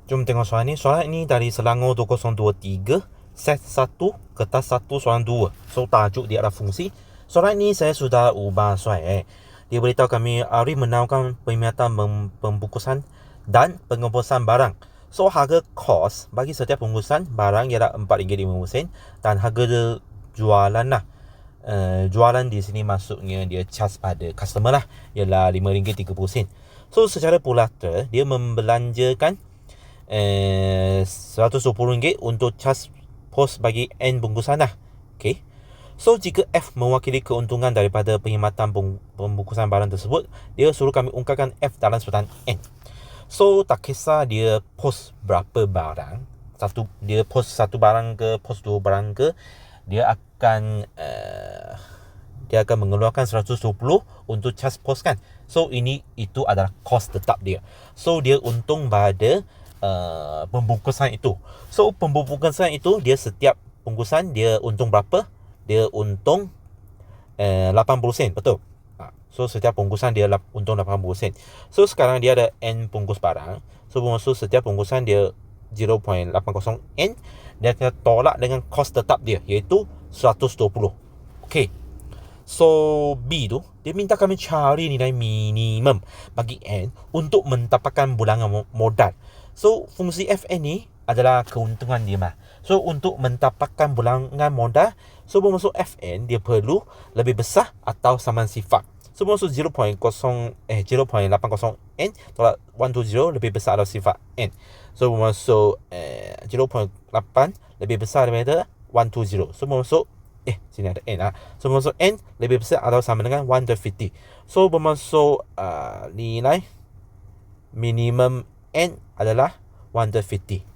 Jom tengok soalan ni. Soalan ini dari Selangor 2023, set 1, kertas 1, soalan 2. So, tajuk dia adalah fungsi. Soalan ini saya sudah ubah soalan. Dia beritahu kami Arif menawarkan perkhidmatan pembungkusan dan pengembosan barang. So, harga kos bagi setiap pembungkusan barang ialah RM4.50 dan harga jualan lah. Jualan di sini maksudnya dia charge pada customer lah, ialah RM5.30. So, secara pulatra dia membelanjakan RM120 untuk cas pos bagi N bungkusan lah. Okay. So, jika F mewakili keuntungan daripada perkhidmatan pembungkusan barang tersebut, dia suruh kami ungkapkan F dalam sebutan N. So, tak kisah dia pos berapa barang, dia pos satu barang ke, pos dua barang ke, dia akan mengeluarkan 120 untuk cas pos kan. So, itu adalah kos tetap dia. So, dia untung pada pembungkusan itu. So, pembungkusan itu dia setiap bungkusan dia untung berapa? Dia untung 80 sen, betul? So, setiap bungkusan dia untung 80 sen. So, sekarang dia ada N bungkus barang. So, setiap bungkusan dia 0.80 N. Dia akan tolak dengan kos tetap dia, iaitu 120. Okay. So, B tu, dia minta kami cari nilai minimum bagi N untuk mendapatkan bulangan modal. So, fungsi Fn ni adalah keuntungan dia mah. So, untuk mendapatkan bulangan modal, so bermaksud Fn dia perlu lebih besar atau samaan sifat. So, bermaksud 0.80 N tolak 120 lebih besar atau sifat N. So, bermaksud 0.8 lebih besar daripada 120. So, bermaksud sini ada N. So, bermaksud N lebih besar atau sama dengan 150. So, bermaksud nilai minimum N adalah 150.